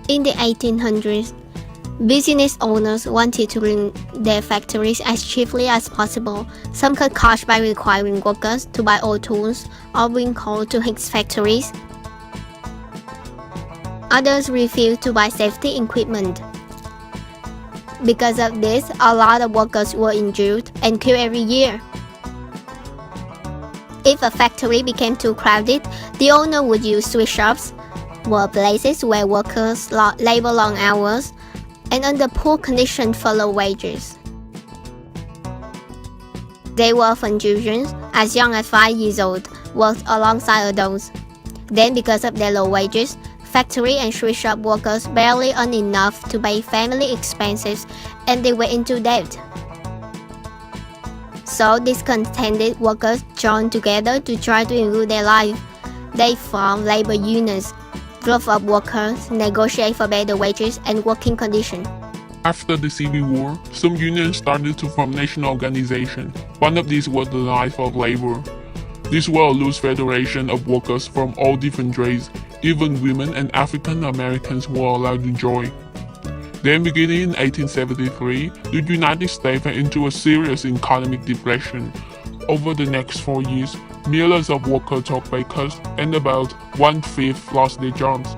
In the 1800s, business owners wanted to run their factories as cheaply as possible. Some cut costs by requiring workers to buy old tools or bring coal to his factories. Others refused to buy safety equipment. Because of this, a lot of workers were injured and killed every year. If a factory became too crowded, the owner would use sweatshops, were places where workers labor long hours and under poor conditions for low wages. They were often children, as young as 5 years old, worked alongside adults. Then, because of their low wages, factory and sweatshop workers barely earned enough to pay family expenses and they were into debt. So discontented workers joined together to try to improve their life. They formed labor unions, drove up workers, negotiated for better wages and working conditions. After the Civil War, some unions started to form national organizations. One of these was the Knights of Labor. These were a loose federation of workers from all different trades. Even women and African Americans were allowed to join. Then, beginning in 1873, the United States went into a serious economic depression. Over the next 4 years, millions of workers took pay cuts and about 1/5 lost their jobs.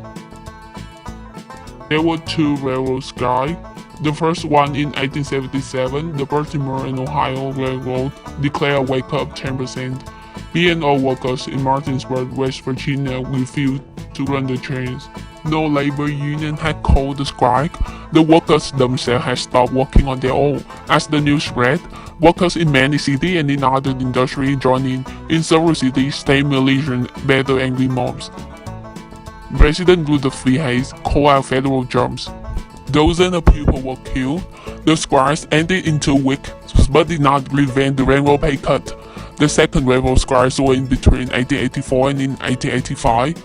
There were 2 railroad strikes. The first one in 1877, the Baltimore and Ohio Railroad declared a wage cut of 10%. B&O workers in Martinsburg, West Virginia refused to run the trains. No labor union had called the strike. The workers themselves had stopped working on their own. As the news spread, workers in many cities and in other industries joined in. In several cities, state militia battled angry mobs. President Rutherford B. Hayes called out federal jobs. Dozens of people were killed. The strikes ended in 2 weeks, but did not prevent the railroad pay cut. The second railroad strikes were in between 1884 and in 1885.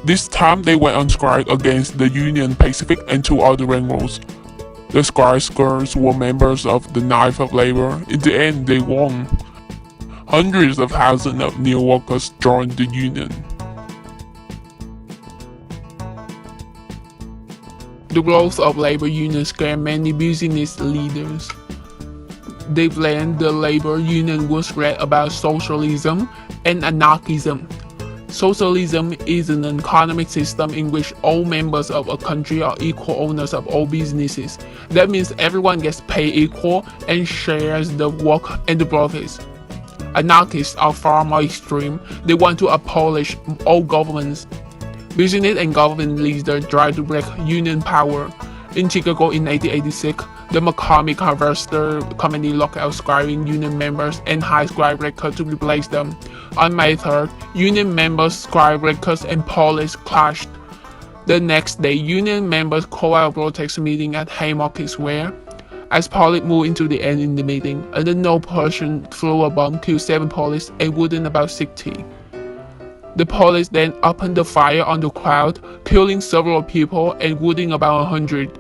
This time they went on strike against the Union Pacific and 2 other railroads. The strikers were members of the Knights of Labor. In the end, they won. Hundreds of thousands of new workers joined the union. The growth of labor unions scared many business leaders. They planned the labor union was read about socialism and anarchism. Socialism is an economic system in which all members of a country are equal owners of all businesses. That means everyone gets paid equal and shares the work and the profits. Anarchists are far more extreme. They want to abolish all governments. Business and government leaders tried to break union power. In Chicago in 1886, the McCormick Harvester Company locked out scribing union members and hired scribe records to replace them. On May 3rd, union members, scribe records, and police clashed. The next day, union members called out a protest meeting at Haymarket Square. As police moved into the end in the meeting, an unknown person threw a bomb, killed 7 police and wounded about 60. The police then opened the fire on the crowd, killing several people and wounding about 100.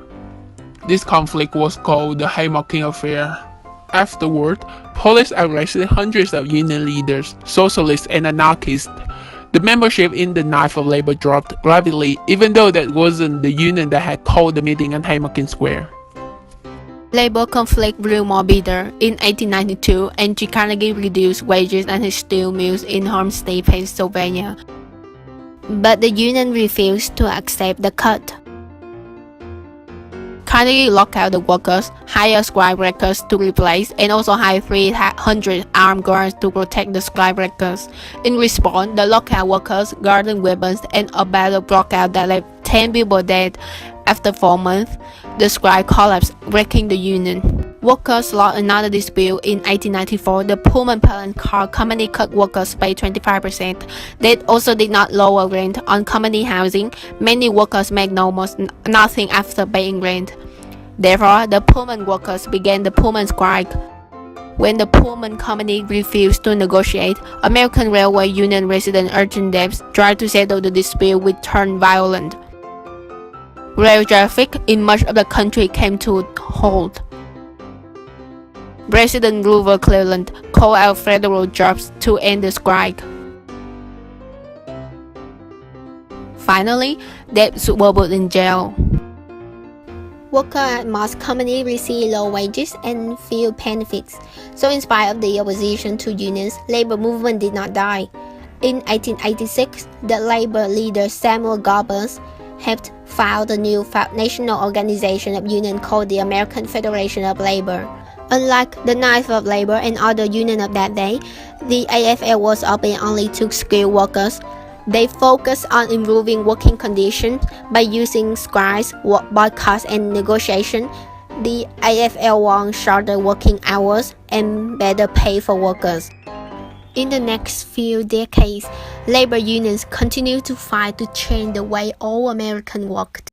This conflict was called the Haymarket Affair. Afterward, police arrested hundreds of union leaders, socialists, and anarchists. The membership in the Knights of Labor dropped rapidly, even though that wasn't the union that had called the meeting at Haymarket Square. Labor conflict grew more bitter. In 1892, Andrew Carnegie reduced wages at his steel mills in Homestead, Pennsylvania. But the union refused to accept the cut. Carnegie locked out the workers, hired scribe records to replace, and also hired 300 armed guards to protect the scribe records. In response, the lockout workers guarded weapons and a battle broke out that left 10 people dead. After 4 months, the scribe collapsed, breaking the union. Workers lost another dispute in 1894. The Pullman Pelham Car Company cut workers' pay 25%. They also did not lower rent on company housing. Many workers made almost nothing after paying rent. Therefore, the Pullman workers began the Pullman strike. When the Pullman Company refused to negotiate, American Railway Union resident urgent debts tried to settle the dispute, which turned violent. Rail traffic in much of the country came to a halt. President Grover Cleveland called out federal jobs to end the strike. Finally, debts were put in jail. Workers most commonly receive low wages and few benefits. So in spite of the opposition to unions, labor movement did not die. In 1886, the labor leader Samuel Goebbels helped found a new national organization of union called the American Federation of Labor. Unlike the Knights of Labor and other unions of that day, the AFL was open only to skilled workers. They focused on improving working conditions by using strikes, boycotts, and negotiation. The AFL won shorter working hours and better pay for workers. In the next few decades, labor unions continued to fight to change the way all Americans worked.